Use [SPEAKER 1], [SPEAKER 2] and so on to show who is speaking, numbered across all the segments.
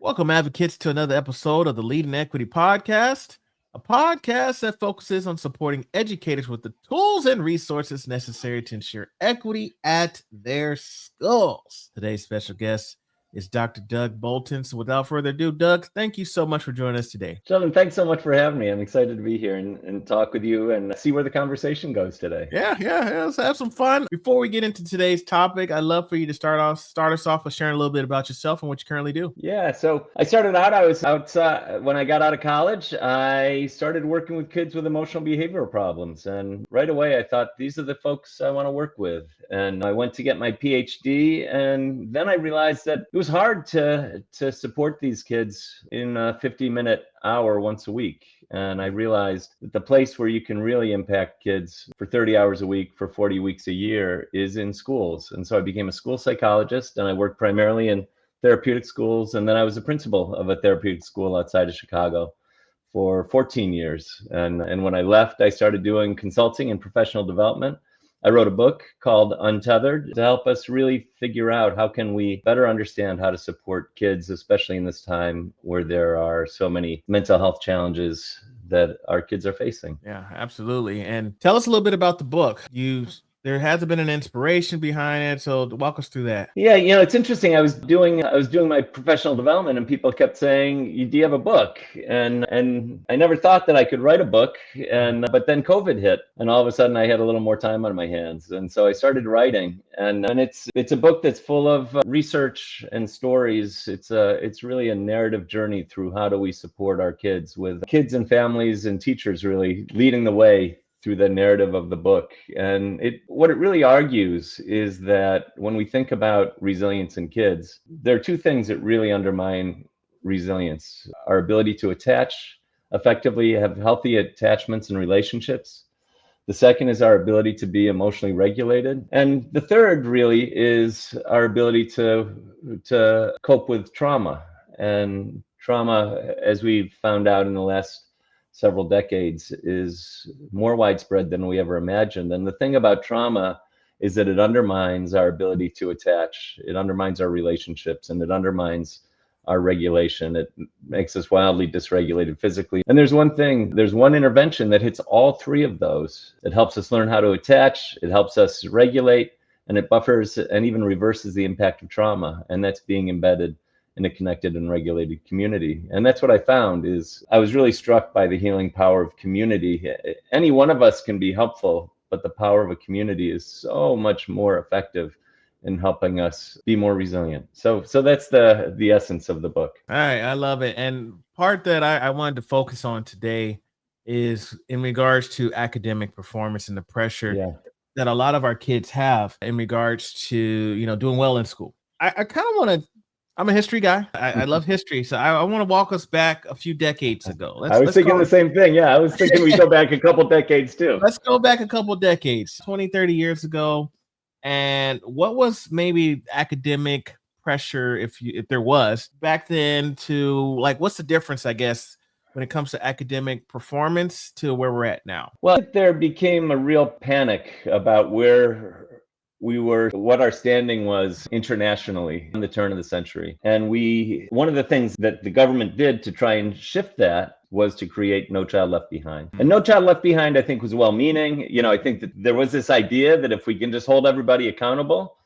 [SPEAKER 1] Welcome, advocates, to another episode of the Leading Equity Podcast, a podcast that focuses on supporting educators with the tools and resources necessary to ensure equity at their schools. Today's special guest is Dr. Doug Bolton. So without further ado, Doug, thank you so much for joining us today.
[SPEAKER 2] Sheldon, thanks so much for having me. I'm excited to be here and talk with you and see where the conversation goes today.
[SPEAKER 1] Yeah, let's have some fun. Before we get into today's topic, I'd love for you to start us off with sharing a little bit about yourself and what you currently do.
[SPEAKER 2] Yeah, so I started out, I was outside when I got out of college. I started working with kids with emotional behavioral problems. And right away, I thought, these are the folks I want to work with. And I went to get my PhD. And then I realized that it was hard to support these kids in a 50-minute hour once a week. And I realized that the place where you can really impact kids for 30 hours a week for 40 weeks a year is in schools. And so I became a school psychologist, and I worked primarily in therapeutic schools. And then I was a principal of a therapeutic school outside of Chicago for 14 years. And when I left, I started doing consulting and professional development. I wrote a book called Untethered to help us really figure out how can we better understand how to support kids, especially in this time where there are so many mental health challenges that our kids are facing.
[SPEAKER 1] Yeah, absolutely. And tell us a little bit about the book. There has been an inspiration behind it, so walk us through that.
[SPEAKER 2] Yeah, it's interesting. I was doing my professional development, and people kept saying, "Do you have a book?" And I never thought that I could write a book. But then COVID hit, and all of a sudden I had a little more time on my hands, and so I started writing. And it's a book that's full of research and stories. It's really a narrative journey through how do we support our kids, with kids and families and teachers really leading the way through the narrative of the book. And what it really argues is that when we think about resilience in kids, there are two things that really undermine resilience: our ability to attach effectively, have healthy attachments and relationships. The second is our ability to be emotionally regulated. And the third really is our ability to cope with trauma. And trauma, as we've found out in the last several decades, is more widespread than we ever imagined. And the thing about trauma is that it undermines our ability to attach, it undermines our relationships, and it undermines our regulation. It makes us wildly dysregulated physically. And there's one intervention that hits all three of those. It helps us learn how to attach, it helps us regulate, and it buffers and even reverses the impact of trauma. And that's being embedded in a connected and regulated community. And that's what I found. Is I was really struck by the healing power of community. Any one of us can be helpful, but the power of a community is so much more effective in helping us be more resilient. So that's the essence of the book.
[SPEAKER 1] All right, I love it. And part that I wanted to focus on today is in regards to academic performance and the pressure that a lot of our kids have in regards to, doing well in school. I kind of want to, I'm a history guy. I love history. So I want to walk us back a few decades ago.
[SPEAKER 2] I was thinking the same thing. Yeah, I was thinking we go back a couple decades too.
[SPEAKER 1] Let's go back a couple decades, 20, 30 years ago. And what was maybe academic pressure, if there was, back then, to like, what's the difference, I guess, when it comes to academic performance to where we're at now?
[SPEAKER 2] Well, there became a real panic about where we were, what our standing was internationally in the turn of the century. And one of the things that the government did to try and shift that was to create No Child Left Behind. And No Child Left Behind, I think, was well-meaning. I think that there was this idea that if we can just hold everybody accountable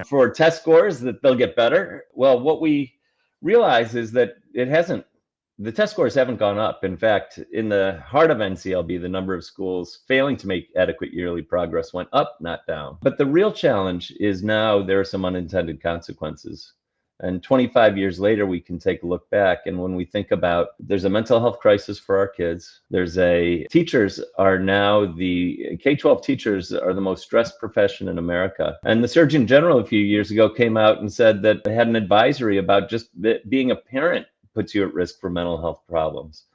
[SPEAKER 2] for test scores, that they'll get better. Well, what we realize is that it hasn't. The test scores haven't gone up. In fact, in the heart of NCLB, the number of schools failing to make adequate yearly progress went up, not down. But the real challenge is now there are some unintended consequences. And 25 years later, we can take a look back. And when we think about, there's a mental health crisis for our kids. Teachers are now, the K-12 teachers are the most stressed profession in America. And the Surgeon General a few years ago came out and said that they had an advisory about just being a parent puts you at risk for mental health problems.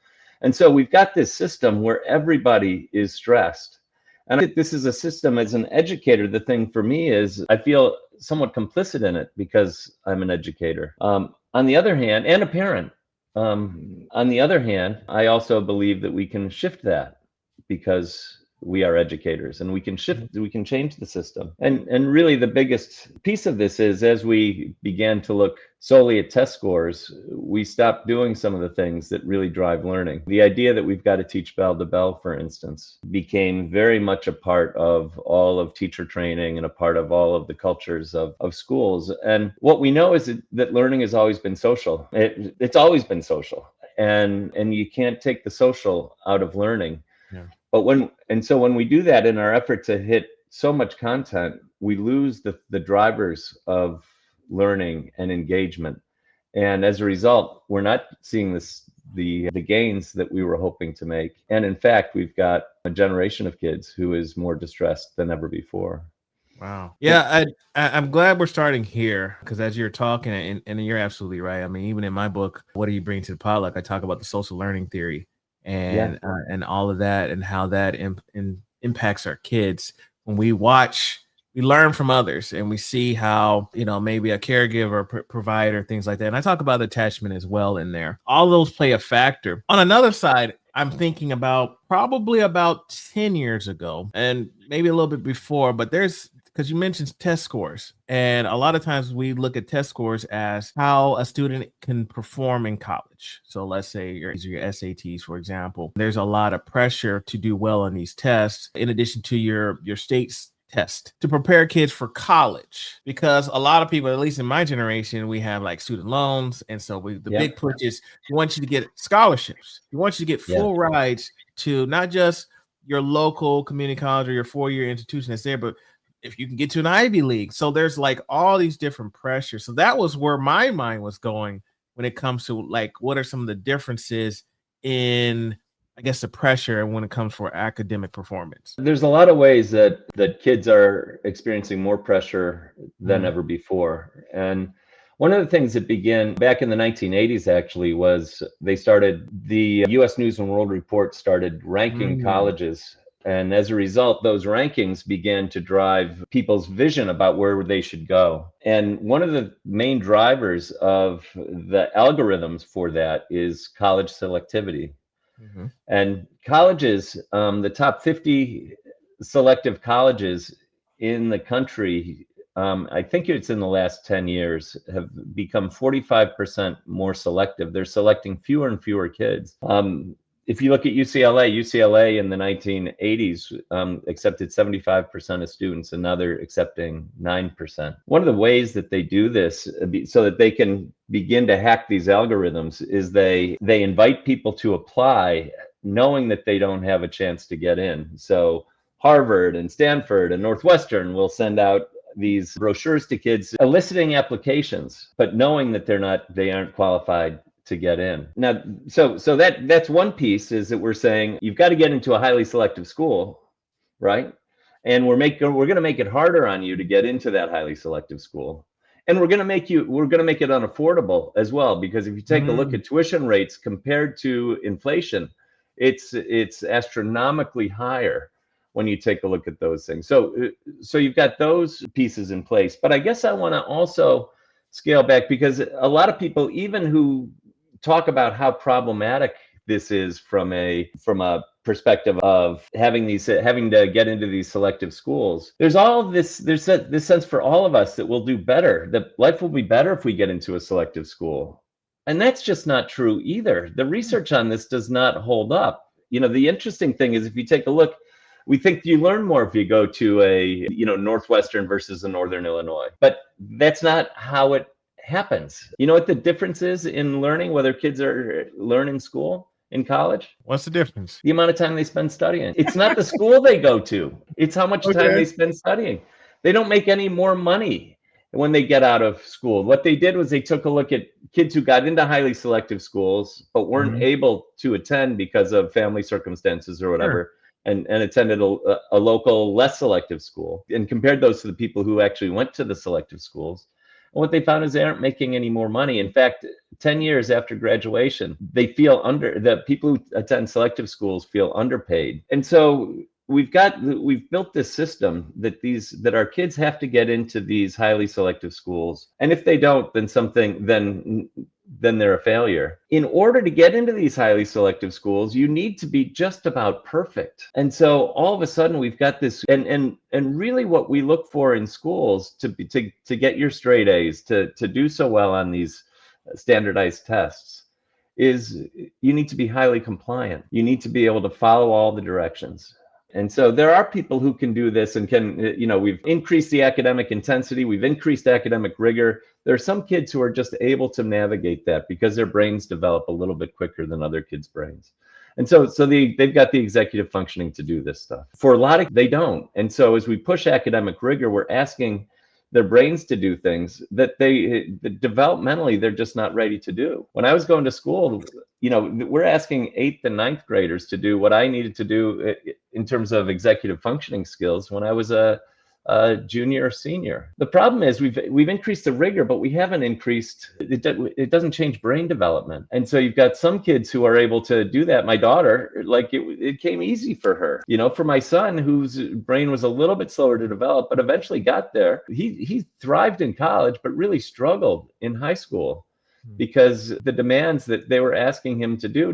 [SPEAKER 2] And so we've got this system where everybody is stressed. And I think this is a system, as an educator, the thing for me is I feel somewhat complicit in it because I'm an educator. On the other hand, and a parent. On the other hand, I also believe that we can shift that, because we are educators, and we can change the system. And really the biggest piece of this is, as we began to look solely at test scores, we stopped doing some of the things that really drive learning. The idea that we've got to teach bell to bell, for instance, became very much a part of all of teacher training and a part of all of the cultures of schools. And what we know is that learning has always been social. It's always been social. And you can't take the social out of learning.
[SPEAKER 1] Yeah.
[SPEAKER 2] So when we do that in our effort to hit so much content, we lose the drivers of learning and engagement. And as a result, we're not seeing the gains that we were hoping to make. And in fact, we've got a generation of kids who is more distressed than ever before.
[SPEAKER 1] Wow. Yeah, I'm glad we're starting here, because as you're talking, and you're absolutely right. I mean, even in my book, What Do You Bring to the Potluck, I talk about the social learning theory and all of that, and how that impacts our kids. When we watch, we learn from others, and we see how, maybe a caregiver, provider, things like that. And I talk about attachment as well in there. All those play a factor. On another side, I'm thinking about probably about 10 years ago, and maybe a little bit before, but because you mentioned test scores, and a lot of times we look at test scores as how a student can perform in college. So let's say your SATs, for example. There's a lot of pressure to do well on these tests, in addition to your state's test, to prepare kids for college, because a lot of people, at least in my generation, we have like student loans, and so the big push is we want you to get scholarships. We want you to get full rides to not just your local community college or your 4-year institution that's there, but if you can get to an Ivy League. So there's like all these different pressures. So that was where my mind was going when it comes to like, what are some of the differences in, I guess, the pressure when it comes for academic performance?
[SPEAKER 2] There's a lot of ways that kids are experiencing more pressure than ever before. And one of the things that began back in the 1980s, actually, was the U.S. News and World Report started ranking colleges. And as a result, those rankings began to drive people's vision about where they should go. And one of the main drivers of the algorithms for that is college selectivity. And colleges, the top 50 selective colleges in the country, I think it's in the last 10 years, have become 45% more selective. They're selecting fewer and fewer kids. If you look at UCLA in the 1980s accepted 75% of students, and now they're accepting 9%. One of the ways that they do this so that they can begin to hack these algorithms is they invite people to apply knowing that they don't have a chance to get in. So Harvard and Stanford and Northwestern will send out these brochures to kids eliciting applications, but knowing that they aren't qualified to get in. Now, so that's one piece, is that we're saying you've got to get into a highly selective school, right? And we're going to make it harder on you to get into that highly selective school. And we're going to make it unaffordable as well, because if you take a look at tuition rates compared to inflation, it's astronomically higher when you take a look at those things. So you've got those pieces in place. But I guess I want to also scale back, because a lot of people, even who talk about how problematic this is from a perspective of having to get into these selective schools, there's this sense for all of us that we'll do better, that life will be better if we get into a selective school. And that's just not true either. The research on this does not hold up. The interesting thing is, if you take a look, we think you learn more if you go to a Northwestern versus a Northern Illinois, but that's not how it happens. You know what the difference is in learning, whether kids are learning school in college?
[SPEAKER 1] What's the difference?
[SPEAKER 2] The amount of time they spend studying. It's not the school they go to, it's how much time they spend studying. They don't make any more money when they get out of school. What they did was they took a look at kids who got into highly selective schools but weren't able to attend because of family circumstances or whatever, and attended a local less selective school, and compared those to the people who actually went to the selective schools. And what they found is they aren't making any more money. In fact, 10 years after graduation, the people who attend selective schools feel underpaid. And so we've built this system that our kids have to get into these highly selective schools. And if they don't, then then they're a failure. In order to get into these highly selective schools, you need to be just about perfect. And so all of a sudden we've got this, and really what we look for in schools to get your straight A's, to do so well on these standardized tests, is you need to be highly compliant. You need to be able to follow all the directions. And so there are people who can do this and can, we've increased the academic intensity, we've increased academic rigor. There are some kids who are just able to navigate that because their brains develop a little bit quicker than other kids' brains. And so they've got the executive functioning to do this stuff. For a lot of, they don't. And so as we push academic rigor, we're asking their brains to do things that developmentally, they're just not ready to do. When I was going to school, we're asking 8th and 9th graders to do what I needed to do in terms of executive functioning skills when I was a junior or senior. The problem is we've increased the rigor, but we haven't increased, it doesn't change brain development. And so you've got some kids who are able to do that. My daughter, like it came easy for her. For my son, whose brain was a little bit slower to develop, but eventually got there. He thrived in college, but really struggled in high school, because the demands that they were asking him to do,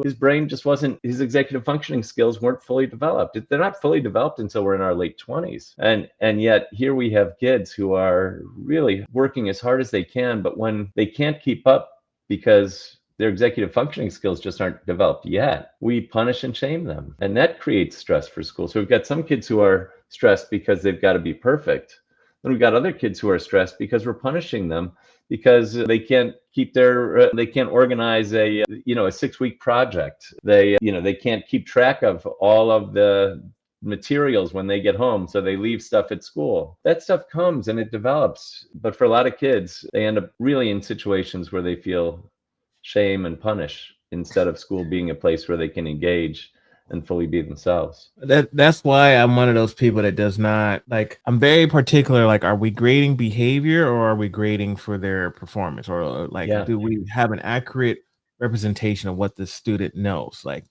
[SPEAKER 2] his brain just wasn't, his executive functioning skills weren't fully developed. They're not fully developed until we're in our late 20s. And yet here we have kids who are really working as hard as they can, but when they can't keep up because their executive functioning skills just aren't developed yet, we punish and shame them. And that creates stress for school. So we've got some kids who are stressed because they've got to be perfect. And we've got other kids who are stressed because we're punishing them because they can't keep they can't organize a 6-week project. They can't keep track of all of the materials when they get home, so they leave stuff at school. That stuff comes and it develops, but for a lot of kids, they end up really in situations where they feel shame and punish instead of school being a place where they can engage and fully be themselves.
[SPEAKER 1] That's why I'm one of those people that does not, like, I'm very particular, like, are we grading behavior or are we grading for their performance, or do we have an accurate representation of what the student knows? Like,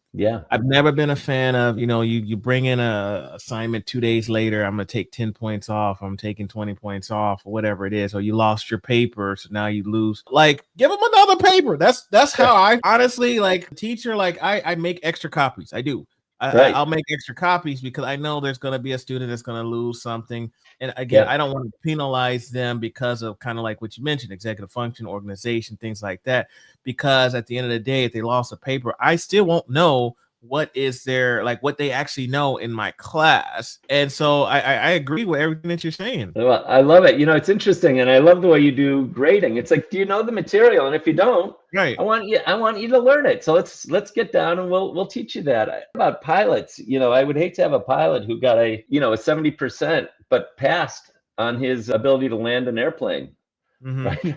[SPEAKER 1] I've never been a fan of, you bring in a assignment 2 days later, I'm going to take 10 points off, I'm taking 20 points off, or whatever it is, or you lost your paper, so now you lose. Like, give them another paper. That's how I honestly, like, teacher, like, I make extra copies. I do. I'll make extra copies because I know there's going to be a student that's going to lose something. And again, I don't want to penalize them because of kind of like what you mentioned, executive function, organization, things like that. Because at the end of the day, if they lost a paper, I still won't know what they actually know in my class. And so I agree with everything that you're saying.
[SPEAKER 2] Well, I love it. It's interesting, and I love the way you do grading. It's like, do you know the material? And if you don't,
[SPEAKER 1] right,
[SPEAKER 2] I want you to learn it. So let's get down and we'll teach you that. About pilots, I would hate to have a pilot who got a 70% but passed on his ability to land an airplane.
[SPEAKER 1] Mm-hmm.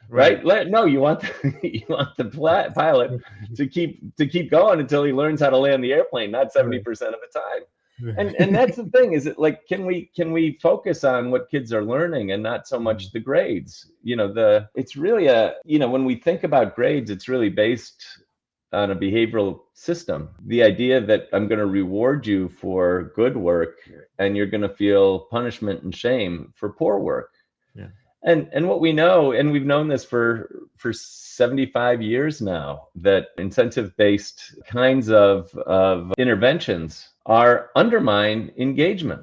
[SPEAKER 2] Right? No, you want the pilot to keep going until he learns how to land the airplane, not 70% of the time. And that's the thing, is it like, can we focus on what kids are learning and not so much the grades? It's really when we think about grades, it's really based on a behavioral system. The idea that I'm going to reward you for good work and you're going to feel punishment and shame for poor work.
[SPEAKER 1] Yeah.
[SPEAKER 2] And what we know, and we've known this for 75 years now, that incentive-based kinds of interventions are undermine engagement.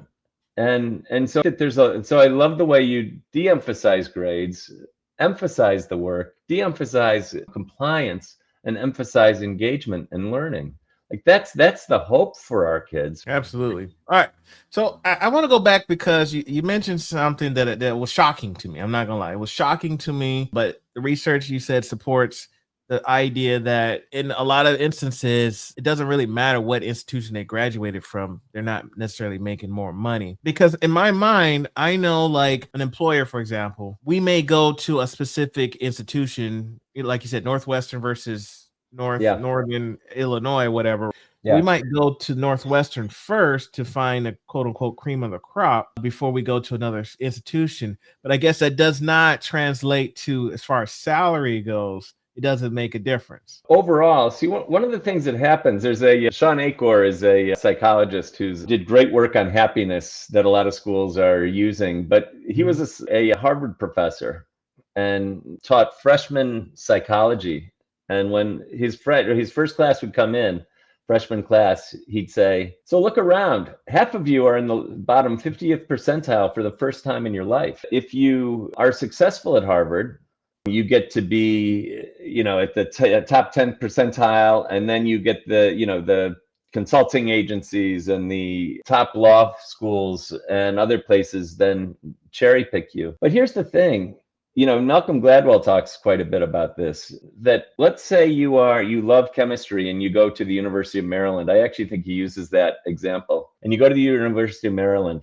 [SPEAKER 2] And so I love the way you de-emphasize grades, emphasize the work, de-emphasize compliance, and emphasize engagement and learning. Like that's the hope for our kids.
[SPEAKER 1] Absolutely. All right. So I want to go back because you mentioned something that was shocking to me. I'm not gonna lie, it was shocking to me. But the research you said supports the idea that in a lot of instances, it doesn't really matter what institution they graduated from. They're not necessarily making more money. Because in my mind, I know, like, an employer, for example, we may go to a specific institution, like you said, Northwestern versus Northern Illinois, whatever. We might go to Northwestern first to find a quote unquote cream of the crop before we go to another institution. But I guess that does not translate to, as far as salary goes, it doesn't make a difference.
[SPEAKER 2] Overall, see, one of the things that happens, there's Sean Achor is a psychologist who's did great work on happiness that a lot of schools are using, but he was a Harvard professor. and taught freshman psychology. And when his first class would come in, freshman class, he'd say, "So look around. Half of you are in the bottom 50th percentile for the first time in your life. If you are successful at Harvard, you get to be, at the top 10 percentile, and then you get the consulting agencies and the top law schools and other places then cherry pick you." But here's the thing. Malcolm Gladwell talks quite a bit about this, that let's say you love chemistry and you go to the University of Maryland. I actually think he uses that example. And you go to the University of Maryland,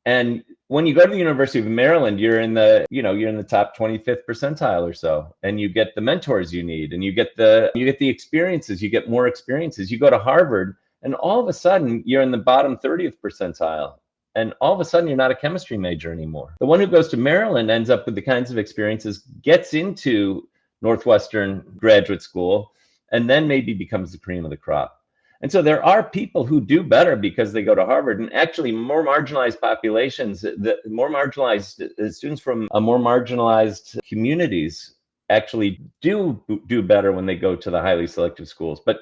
[SPEAKER 2] and when you go to the University of Maryland, you're in the top 25th percentile or so, and you get the mentors you need, and you get the experiences, you get more experiences. You go to Harvard, and all of a sudden you're in the bottom 30th percentile. And all of a sudden, you're not a chemistry major anymore. The one who goes to Maryland ends up with the kinds of experiences, gets into Northwestern graduate school, and then maybe becomes the cream of the crop. And so there are people who do better because they go to Harvard, and actually more marginalized populations, more marginalized students from more marginalized communities actually do better when they go to the highly selective schools, but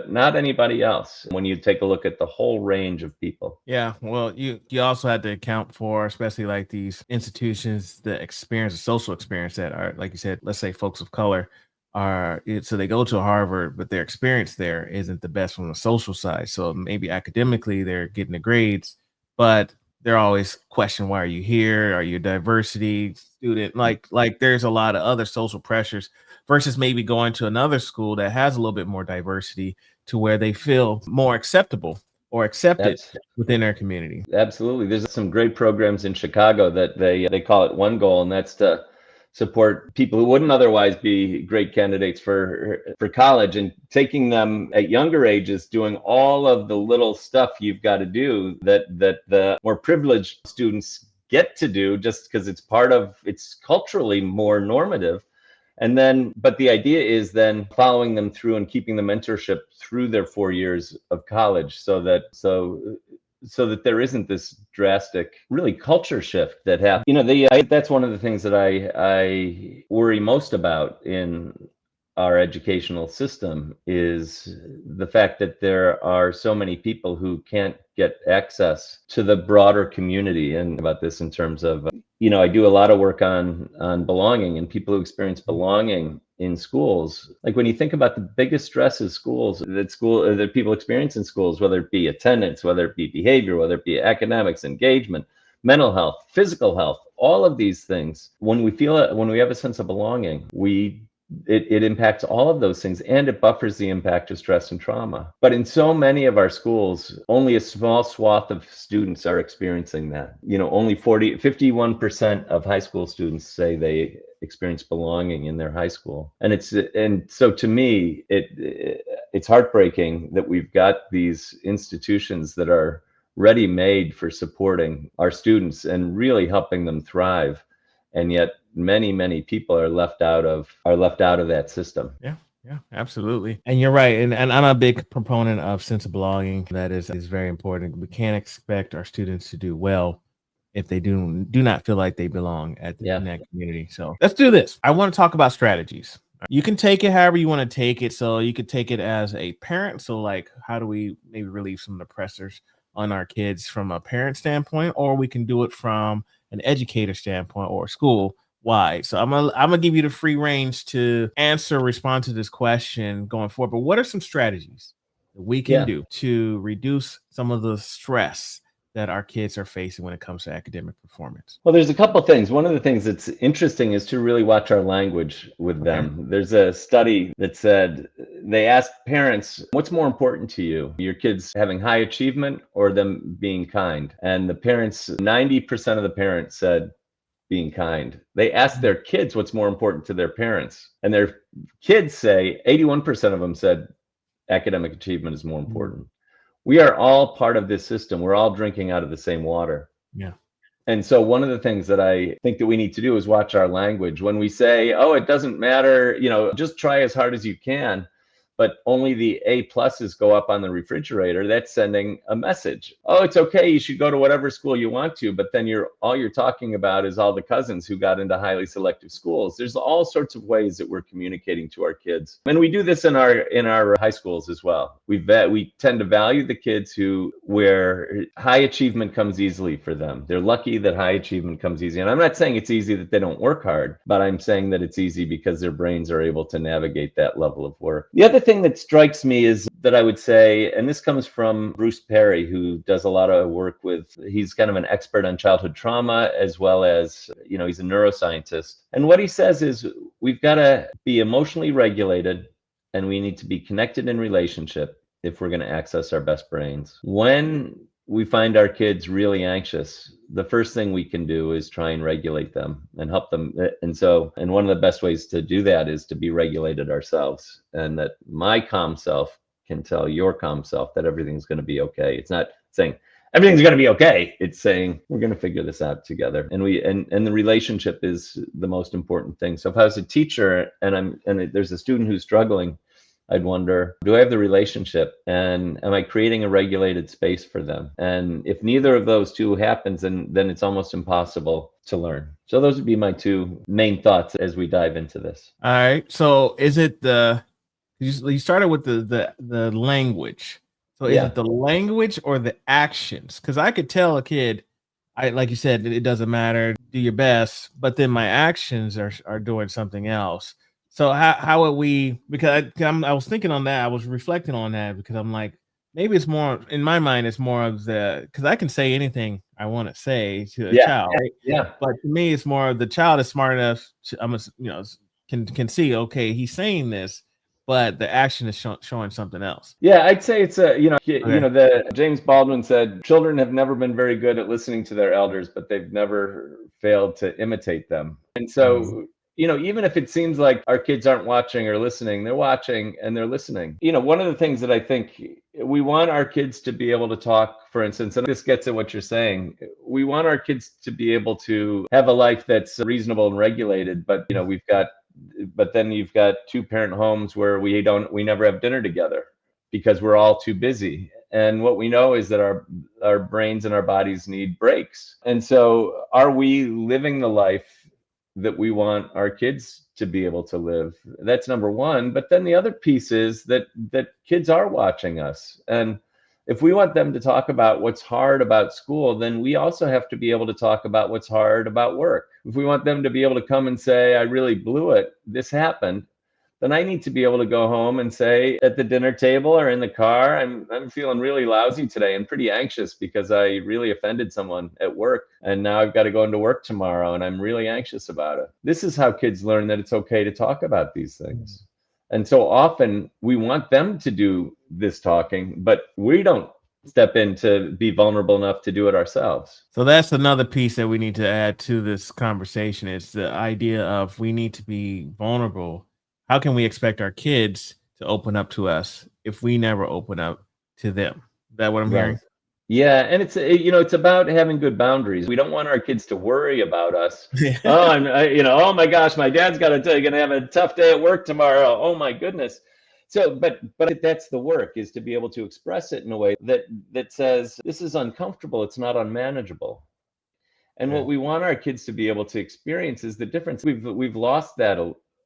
[SPEAKER 2] not anybody else when you take a look at the whole range of people.
[SPEAKER 1] Yeah, well, you also had to account for, especially like these institutions, the social experience that are, like you said, let's say folks of color so they go to Harvard, but their experience there isn't the best from the social side. So maybe academically they're getting the grades, but they're always questioning, why are you here? Are you a diversity student? Like there's a lot of other social pressures versus maybe going to another school that has a little bit more diversity to where they feel more acceptable or accepted within their community.
[SPEAKER 2] Absolutely. There's some great programs in Chicago that they call it One Goal, and that's to support people who wouldn't otherwise be great candidates for college, and taking them at younger ages, doing all of the little stuff you've got to do that the more privileged students get to do just because it's culturally more normative. And then, but the idea is then following them through and keeping the mentorship through their 4 years of college, so that there isn't this drastic, really, culture shift that happens. That's one of the things that I worry most about in our educational system, is the fact that there are so many people who can't get access to the broader community. And about this in terms of, I do a lot of work on belonging and people who experience belonging in schools. Like when you think about the biggest stresses that people experience in schools, whether it be attendance, whether it be behavior, whether it be academics, engagement, mental health, physical health, all of these things, when we have a sense of belonging, it impacts all of those things, and it buffers the impact of stress and trauma. But in so many of our schools, only a small swath of students are experiencing that. Only 51% of high school students say they experience belonging in their high school. And so to me, it's heartbreaking that we've got these institutions that are ready-made for supporting our students and really helping them thrive, and yet many people are left out of that system.
[SPEAKER 1] Yeah, absolutely. And you're right. And I'm a big proponent of sense of belonging. That is very important. We can't expect our students to do well if they do not feel like they belong in that community. So let's do this. I want to talk about strategies. You can take it however you want to take it. So you could take it as a parent. So like, how do we maybe relieve some of the pressures on our kids from a parent standpoint, or we can do it from an educator standpoint or school wide. So I'm gonna give you the free range to respond to this question going forward. But what are some strategies that we can do to reduce some of the stress that our kids are facing when it comes to academic performance?
[SPEAKER 2] Well, there's a couple things. One of the things that's interesting is to really watch our language with them. There's a study that said they asked parents, what's more important to you, your kids having high achievement or them being kind? And the parents, 90% of the parents said being kind. They asked their kids what's more important to their parents, and their kids say 81% of them said academic achievement is more important. We are all part of this system. We're all drinking out of the same water.
[SPEAKER 1] Yeah.
[SPEAKER 2] And so one of the things that I think that we need to do is watch our language. When we say, oh, it doesn't matter, just try as hard as you can, but only the A pluses go up on the refrigerator, that's sending a message. Oh, it's okay, you should go to whatever school you want to, but then all you're talking about is all the cousins who got into highly selective schools. There's all sorts of ways that we're communicating to our kids. And we do this in our high schools as well. We tend to value the kids where high achievement comes easily for them. They're lucky that high achievement comes easy. And I'm not saying it's easy that they don't work hard, but I'm saying that it's easy because their brains are able to navigate that level of work. The other thing that strikes me is that I would say, and this comes from Bruce Perry, who does a lot of work he's kind of an expert on childhood trauma, as well as, he's a neuroscientist. And what he says is we've got to be emotionally regulated and we need to be connected in relationship if we're going to access our best brains. When we find our kids really anxious, the first thing we can do is try and regulate them and help them. And one of the best ways to do that is to be regulated ourselves, and that my calm self can tell your calm self that everything's going to be okay. It's not saying everything's going to be okay. It's saying we're going to figure this out together. And the relationship is the most important thing. So if I was a teacher and there's a student who's struggling, I'd wonder, do I have the relationship, and am I creating a regulated space for them? And if neither of those two happens, then it's almost impossible to learn. So those would be my two main thoughts as we dive into this.
[SPEAKER 1] All right. So is it you started with the language. So is it the language or the actions? Because I could tell a kid, like you said, it doesn't matter, do your best, but then my actions are doing something else. So how would we, because I was thinking on that, I was reflecting on that, because I'm like, maybe it's more, in my mind, it's more of because I can say anything I want to say to a child, right?
[SPEAKER 2] Yeah.
[SPEAKER 1] But to me, it's more of the child is smart enough can see, okay, he's saying this, but the action is showing something else.
[SPEAKER 2] Yeah, I'd say it's the James Baldwin said, children have never been very good at listening to their elders, but they've never failed to imitate them. And so, even if it seems like our kids aren't watching or listening, they're watching and they're listening. One of the things that I think we want our kids to be able to talk, for instance, and this gets at what you're saying, we want our kids to be able to have a life that's reasonable and regulated, but then you've got two-parent homes where we never have dinner together because we're all too busy. And what we know is that our brains and our bodies need breaks. And so are we living the life that we want our kids to be able to live? That's number one. But then the other piece is that kids are watching us. And if we want them to talk about what's hard about school, then we also have to be able to talk about what's hard about work. If we want them to be able to come and say, I really blew it, this happened, then I need to be able to go home and say at the dinner table or in the car, I'm feeling really lousy today and pretty anxious because I really offended someone at work. And now I've got to go into work tomorrow and I'm really anxious about it. This is how kids learn that it's okay to talk about these things. And so often we want them to do this talking, but we don't step in to be vulnerable enough to do it ourselves.
[SPEAKER 1] So that's another piece that we need to add to this conversation. It's the idea of we need to be vulnerable. How can we expect our kids to open up to us if we never open up to them? Is that what I'm hearing?
[SPEAKER 2] Yeah, and it's about having good boundaries. We don't want our kids to worry about us. Oh my gosh, my dad's gonna have a tough day at work tomorrow. Oh my goodness. So, but that's the work, is to be able to express it in a way that says this is uncomfortable. It's not unmanageable. And what we want our kids to be able to experience is the difference. We've lost that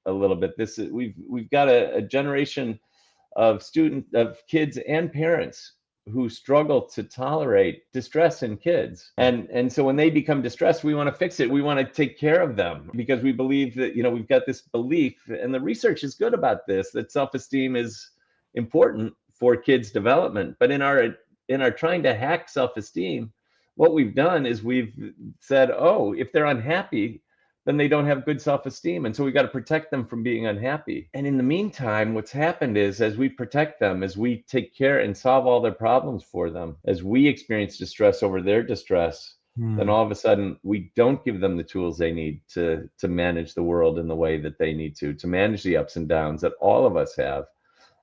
[SPEAKER 2] a little bit. We've got a generation of kids and parents who struggle to tolerate distress in kids. And so when they become distressed, we want to fix it. We want to take care of them because we believe that, we've got this belief, and the research is good about this, that self-esteem is important for kids' development. But in our trying to hack self-esteem, what we've done is we've said, oh, if they're unhappy, then they don't have good self-esteem. And so we've got to protect them from being unhappy. And in the meantime, what's happened is, as we protect them, as we take care and solve all their problems for them, as we experience distress over their distress, then all of a sudden we don't give them the tools they need to manage the world in the way that they need to manage the ups and downs that all of us have.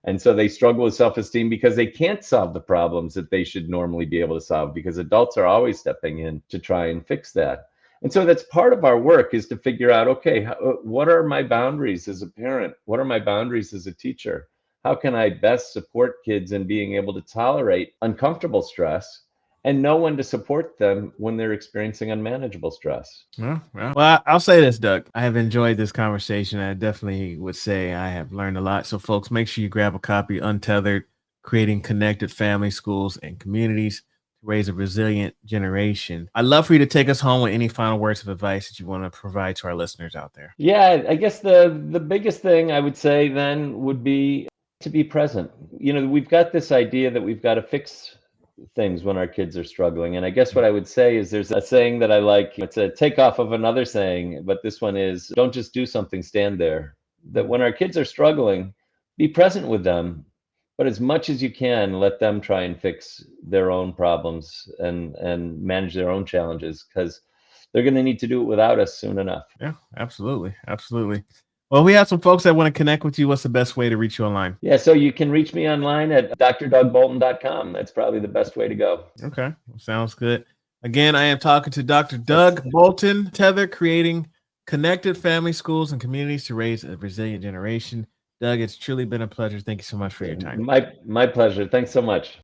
[SPEAKER 2] And so they struggle with self-esteem because they can't solve the problems that they should normally be able to solve, because adults are always stepping in to try and fix that. And so that's part of our work, is to figure out, okay, what are my boundaries as a parent? What are my boundaries as a teacher? how can I best support kids in being able to tolerate uncomfortable stress and know when to support them when they're experiencing unmanageable stress.
[SPEAKER 1] Well, I'll say this, Doug. I have enjoyed this conversation. I definitely would say I have learned a lot. So, folks, make sure you grab a copy, Untethered, Creating Connected Family, Schools, and Communities to Raise a Resilient Generation. I'd love for you to take us home with any final words of advice that you want to provide to our listeners out there.
[SPEAKER 2] Yeah, I guess the biggest thing I would say then would be to be present. We've got this idea that we've got to fix things when our kids are struggling. And I guess what I would say is there's a saying that I like. It's a takeoff of another saying, but this one is don't just do something, stand there. That when our kids are struggling, be present with them, but as much as you can, let them try and fix their own problems and manage their own challenges, because they're going to need to do it without us soon enough.
[SPEAKER 1] Yeah, absolutely. Absolutely. Well, we have some folks that want to connect with you. What's the best way to reach you online?
[SPEAKER 2] Yeah, so you can reach me online at drddougbolton.com. That's probably the best way to go.
[SPEAKER 1] Okay, sounds good. Again, I am talking to Dr. Doug Bolton, Tether, Creating Connected Family, Schools, and Communities to Raise a Resilient Generation. Doug, it's truly been a pleasure. Thank you so much for your time.
[SPEAKER 2] My pleasure. Thanks so much.